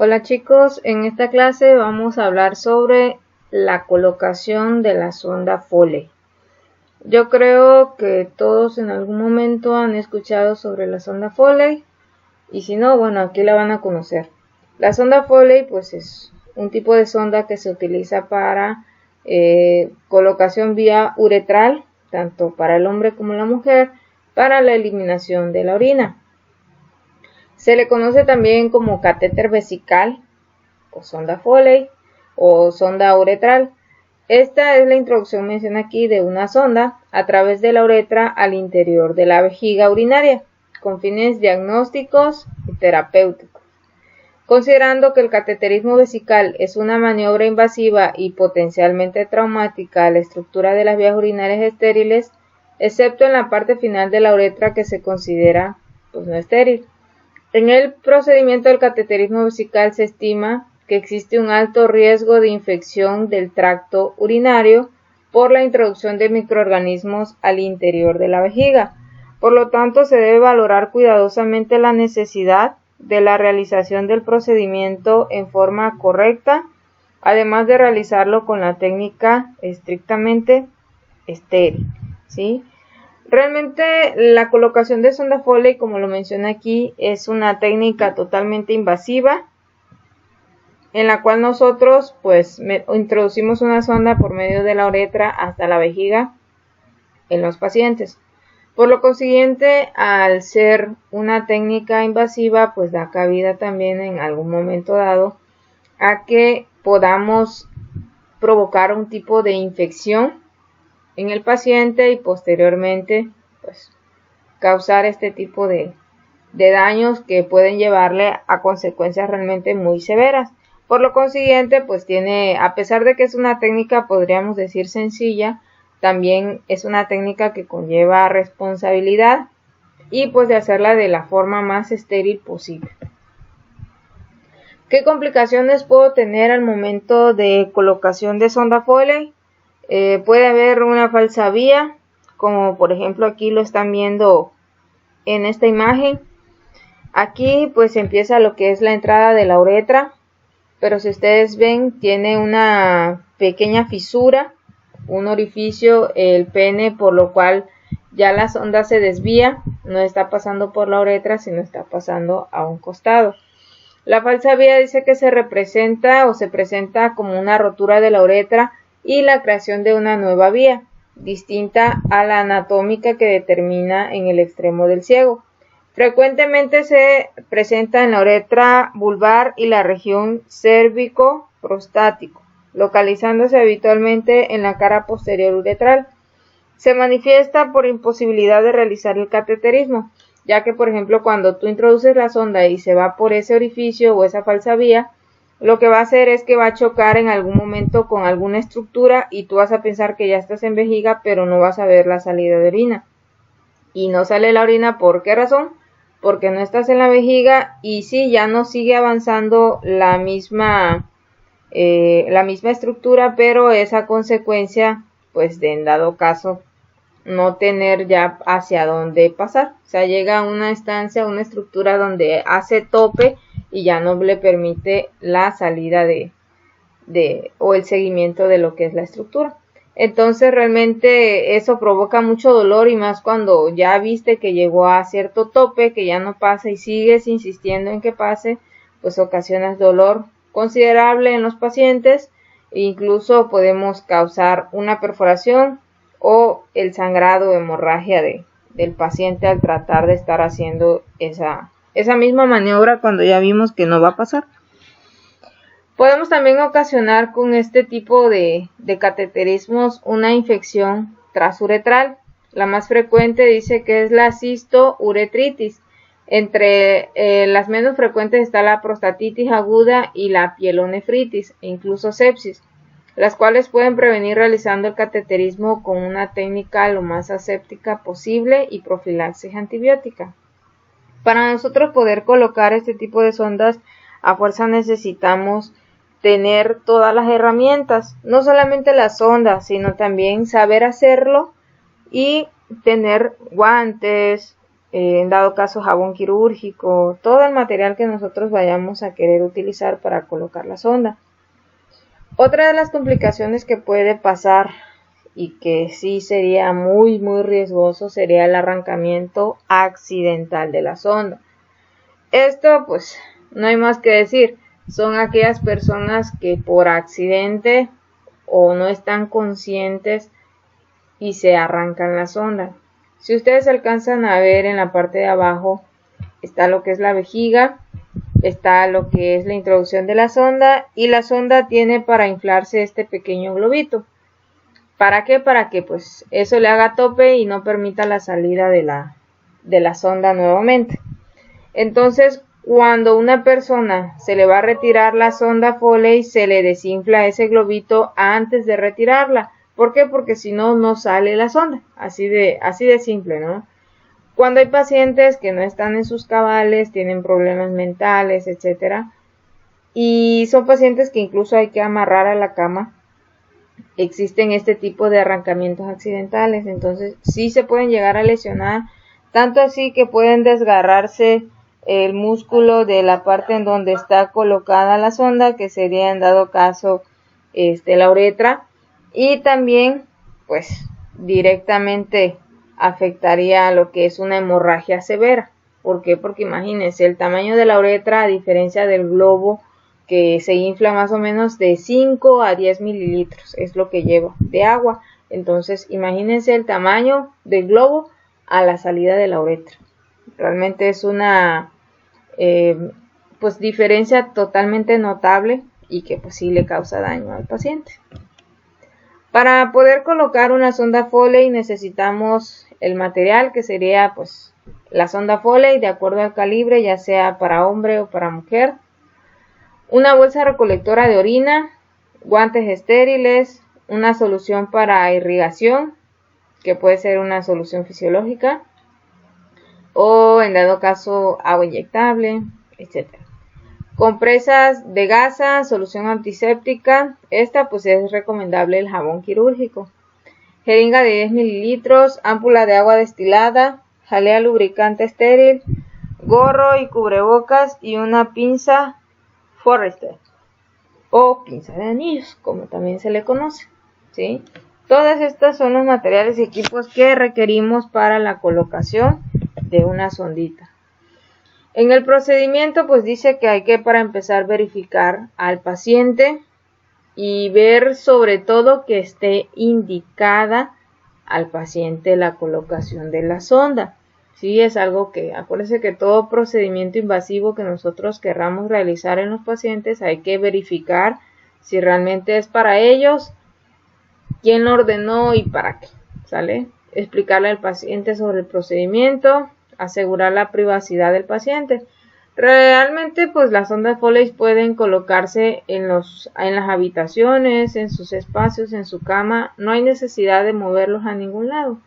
Hola chicos, en esta clase vamos a hablar sobre la colocación de la sonda Foley. Yo creo que todos en algún momento han escuchado sobre la sonda Foley y si no, bueno, aquí la van a conocer. La sonda Foley pues es un tipo de sonda que se utiliza para colocación vía uretral, tanto para el hombre como la mujer, para la eliminación de la orina. Se le conoce también como catéter vesical o sonda Foley o sonda uretral. Esta es la introducción mencionada aquí de una sonda a través de la uretra al interior de la vejiga urinaria con fines diagnósticos y terapéuticos. Considerando que el cateterismo vesical es una maniobra invasiva y potencialmente traumática a la estructura de las vías urinarias estériles, excepto en la parte final de la uretra que se considera no estéril. En el procedimiento del cateterismo vesical se estima que existe un alto riesgo de infección del tracto urinario por la introducción de microorganismos al interior de la vejiga. Por lo tanto, se debe valorar cuidadosamente la necesidad de la realización del procedimiento en forma correcta, además de realizarlo con la técnica estrictamente estéril, ¿sí? Realmente la colocación de sonda Foley, como lo menciona aquí, es una técnica totalmente invasiva en la cual nosotros introducimos una sonda por medio de la uretra hasta la vejiga en los pacientes. Por lo consiguiente, al ser una técnica invasiva, pues da cabida también en algún momento dado a que podamos provocar un tipo de infección en el paciente y posteriormente causar este tipo de daños que pueden llevarle a consecuencias realmente muy severas. Por lo consiguiente, a pesar de que es una técnica, podríamos decir sencilla, también es una técnica que conlleva responsabilidad y de hacerla de la forma más estéril posible. ¿Qué complicaciones puedo tener al momento de colocación de sonda Foley? Puede haber una falsa vía, como por ejemplo aquí lo están viendo en esta imagen. Aquí empieza lo que es la entrada de la uretra, pero si ustedes ven tiene una pequeña fisura, un orificio, el pene, por lo cual ya la sonda se desvía, no está pasando por la uretra, sino está pasando a un costado. La falsa vía dice que se presenta como una rotura de la uretra y la creación de una nueva vía, distinta a la anatómica que determina en el extremo del ciego. Frecuentemente se presenta en la uretra vulvar y la región cérvico-prostático, localizándose habitualmente en la cara posterior uretral. Se manifiesta por imposibilidad de realizar el cateterismo, ya que, por ejemplo, cuando tú introduces la sonda y se va por ese orificio o esa falsa vía, lo que va a hacer es que va a chocar en algún momento con alguna estructura y tú vas a pensar que ya estás en vejiga, pero no vas a ver la salida de orina. Y no sale la orina, ¿por qué razón? Porque no estás en la vejiga y sí, ya no sigue avanzando la misma estructura, pero esa consecuencia, de en dado caso, no tener ya hacia dónde pasar. O sea, llega a una instancia, una estructura donde hace tope y ya no le permite la salida o el seguimiento de lo que es la estructura. Entonces realmente eso provoca mucho dolor y más cuando ya viste que llegó a cierto tope que ya no pasa y sigues insistiendo en que pase, ocasionas dolor considerable en los pacientes e incluso podemos causar una perforación o el sangrado o hemorragia del paciente al tratar de estar haciendo esa misma maniobra cuando ya vimos que no va a pasar. Podemos también ocasionar con este tipo de cateterismos una infección transuretral. La más frecuente dice que es la cistouretritis. Entre las menos frecuentes está la prostatitis aguda y la pielonefritis e incluso sepsis, las cuales pueden prevenir realizando el cateterismo con una técnica lo más aséptica posible y profilaxis antibiótica. Para nosotros poder colocar este tipo de sondas, a fuerza necesitamos tener todas las herramientas, no solamente la sonda, sino también saber hacerlo y tener guantes, en dado caso jabón quirúrgico, todo el material que nosotros vayamos a querer utilizar para colocar la sonda. Otra de las complicaciones que puede pasar y que sí sería muy riesgoso sería el arrancamiento accidental de la sonda. Esto pues no hay más que decir, son aquellas personas que por accidente o no están conscientes y se arrancan la sonda. Si ustedes alcanzan a ver, en la parte de abajo está lo que es la vejiga, está lo que es la introducción de la sonda, y la sonda tiene para inflarse este pequeño globito. ¿Para qué? Para que pues eso le haga tope y no permita la salida de la sonda nuevamente. Entonces, cuando una persona se le va a retirar la sonda Foley, se le desinfla ese globito antes de retirarla. ¿Por qué? Porque si no, no sale la sonda. Así de simple, ¿no? Cuando hay pacientes que no están en sus cabales, tienen problemas mentales, etcétera, y son pacientes que incluso hay que amarrar a la cama, existen este tipo de arrancamientos accidentales. Entonces sí se pueden llegar a lesionar, tanto así que pueden desgarrarse el músculo de la parte en donde está colocada la sonda, que sería en dado caso la uretra, y también pues directamente afectaría a lo que es una hemorragia severa. ¿Por qué? Porque imagínense, el tamaño de la uretra, a diferencia del globo, que se infla más o menos de 5 a 10 mililitros, es lo que lleva de agua. Entonces imagínense el tamaño del globo a la salida de la uretra. Realmente es una pues diferencia totalmente notable y que pues sí le causa daño al paciente. Para poder colocar una sonda Foley necesitamos el material, que sería pues la sonda Foley de acuerdo al calibre, ya sea para hombre o para mujer, una bolsa recolectora de orina, guantes estériles, una solución para irrigación, que puede ser una solución fisiológica, o en dado caso agua inyectable, etc. Compresas de gasa, solución antiséptica, esta pues es recomendable el jabón quirúrgico. Jeringa de 10 mililitros, ámpula de agua destilada, jalea lubricante estéril, gorro y cubrebocas y una pinza Forrester o pinza de anillos, como también se le conoce, ¿sí? Todas estas son los materiales y equipos que requerimos para la colocación de una sondita. En el procedimiento pues dice que hay que, para empezar, verificar al paciente y ver sobre todo que esté indicada al paciente la colocación de la sonda. Sí, es algo que, acuérdense que todo procedimiento invasivo que nosotros querramos realizar en los pacientes hay que verificar si realmente es para ellos, quién lo ordenó y para qué, ¿sale? Explicarle al paciente sobre el procedimiento, asegurar la privacidad del paciente. Realmente pues las sondas Foley pueden colocarse en las habitaciones, en sus espacios, en su cama, no hay necesidad de moverlos a ningún lado,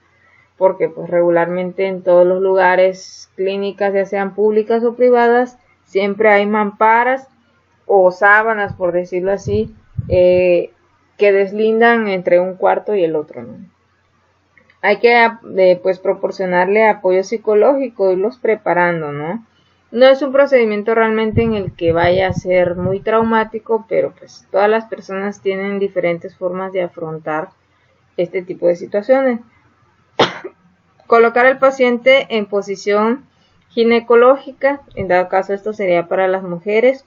porque pues regularmente en todos los lugares, clínicas, ya sean públicas o privadas, siempre hay mamparas o sábanas, por decirlo así, que deslindan entre un cuarto y el otro, ¿no? Hay que pues proporcionarle apoyo psicológico, irlos preparando, ¿no? No es un procedimiento realmente en el que vaya a ser muy traumático, pero pues todas las personas tienen diferentes formas de afrontar este tipo de situaciones. Colocar al paciente en posición ginecológica, en dado caso esto sería para las mujeres,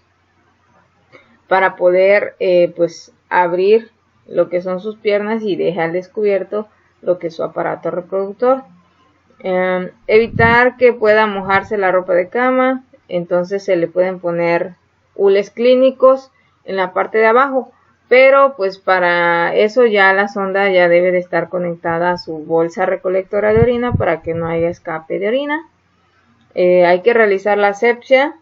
para poder pues abrir lo que son sus piernas y dejar descubierto lo que es su aparato reproductor. Evitar que pueda mojarse la ropa de cama, entonces se le pueden poner hules clínicos en la parte de abajo, pero pues para eso ya la sonda ya debe de estar conectada a su bolsa recolectora de orina para que no haya escape de orina. Hay que realizar la asepsia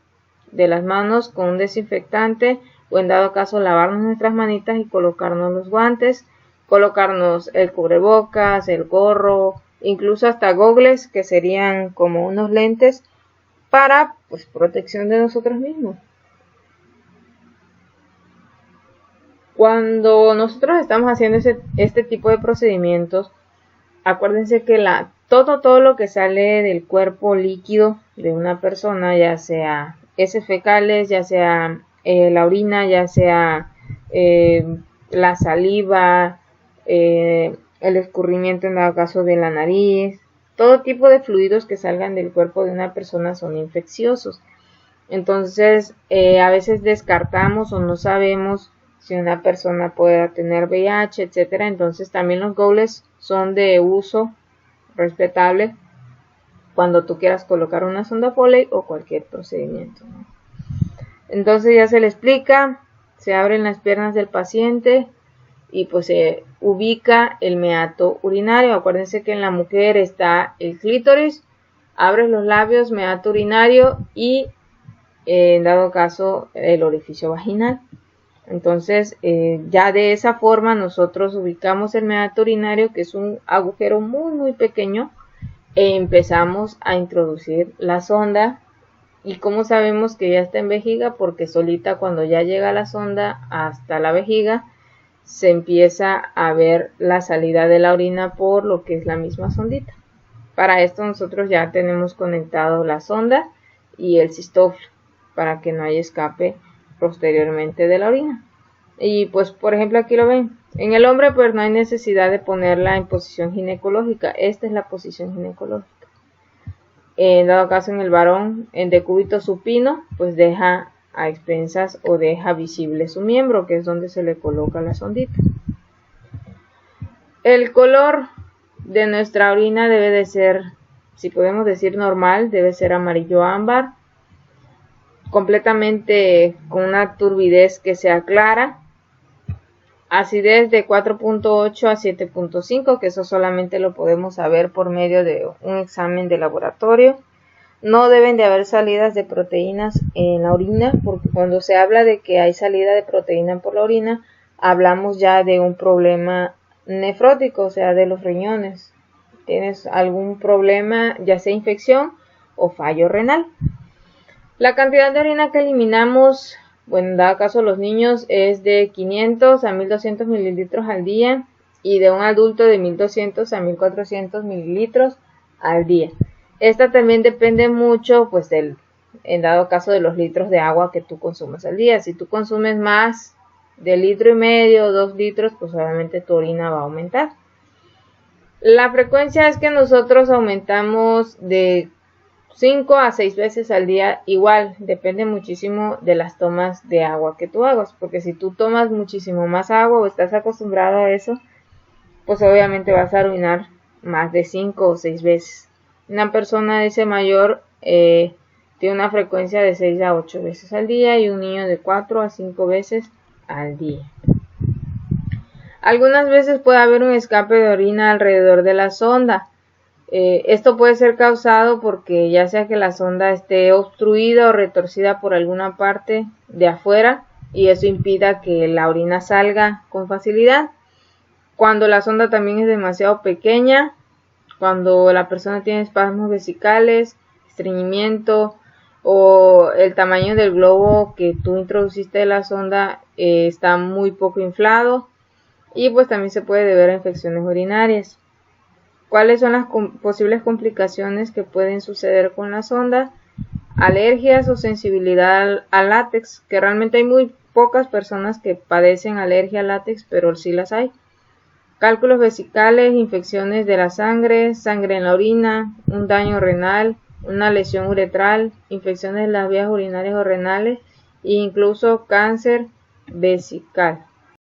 de las manos con un desinfectante, o en dado caso lavarnos nuestras manitas y colocarnos los guantes, colocarnos el cubrebocas, el gorro, incluso hasta gogles, que serían como unos lentes para pues protección de nosotros mismos. Cuando nosotros estamos haciendo este tipo de procedimientos, acuérdense que la todo lo que sale del cuerpo líquido de una persona, ya sea heces fecales, ya sea la orina, ya sea la saliva, el escurrimiento en el caso de la nariz, todo tipo de fluidos que salgan del cuerpo de una persona son infecciosos. Entonces, a veces descartamos o no sabemos si una persona pueda tener VIH, etcétera. Entonces, también los gowls son de uso respetable cuando tú quieras colocar una sonda Foley o cualquier procedimiento, ¿no? Entonces ya se le explica, se abren las piernas del paciente y pues se ubica el meato urinario. Acuérdense que en la mujer está el clítoris, abres los labios, meato urinario y en dado caso el orificio vaginal. Entonces ya de esa forma nosotros ubicamos el meato urinario, que es un agujero muy pequeño, e empezamos a introducir la sonda. ¿Y cómo sabemos que ya está en vejiga? Porque solita, cuando ya llega la sonda hasta la vejiga, se empieza a ver la salida de la orina por lo que es la misma sondita. Para esto nosotros ya tenemos conectado la sonda y el cistófilo para que no haya escape posteriormente de la orina. Y pues por ejemplo aquí lo ven, en el hombre pues no hay necesidad de ponerla en posición ginecológica, esta es la posición ginecológica. En dado caso en el varón, en decúbito supino, pues deja a expensas o deja visible su miembro, que es donde se le coloca la sondita. El color de nuestra orina debe de ser, si podemos decir normal, debe ser amarillo ámbar, completamente con una turbidez que sea clara, acidez de 4.8 a 7.5, que eso solamente lo podemos saber por medio de un examen de laboratorio. No deben de haber salidas de proteínas en la orina, porque cuando se habla de que hay salida de proteína por la orina, hablamos ya de un problema nefrótico, o sea, de los riñones. Tienes algún problema, ya sea infección o fallo renal. La cantidad de orina que eliminamos, bueno, en dado caso los niños, es de 500 a 1200 mililitros al día y de un adulto de 1200 a 1400 mililitros al día. Esta también depende mucho, pues, en dado caso de los litros de agua que tú consumes al día. Si tú consumes más de 1,5 litros, 2 litros, pues obviamente tu orina va a aumentar. La frecuencia es que nosotros aumentamos de 5 a 6 veces al día, igual, depende muchísimo de las tomas de agua que tú hagas, porque si tú tomas muchísimo más agua o estás acostumbrado a eso, pues obviamente vas a orinar más de 5 o 6 veces. Una persona de ese mayor tiene una frecuencia de 6 a 8 veces al día y un niño de 4 a 5 veces al día. Algunas veces puede haber un escape de orina alrededor de la sonda. Esto puede ser causado porque ya sea que la sonda esté obstruida o retorcida por alguna parte de afuera y eso impida que la orina salga con facilidad. Cuando la sonda también es demasiado pequeña, cuando la persona tiene espasmos vesicales, estreñimiento o el tamaño del globo que tú introduciste de la sonda está muy poco inflado y pues también se puede deber a infecciones urinarias. ¿Cuáles son las posibles complicaciones que pueden suceder con la sonda? Alergias o sensibilidad al látex, que realmente hay muy pocas personas que padecen alergia al látex, pero sí las hay. Cálculos vesicales, infecciones de la sangre, sangre en la orina, un daño renal, una lesión uretral, infecciones de las vías urinarias o renales e incluso cáncer vesical.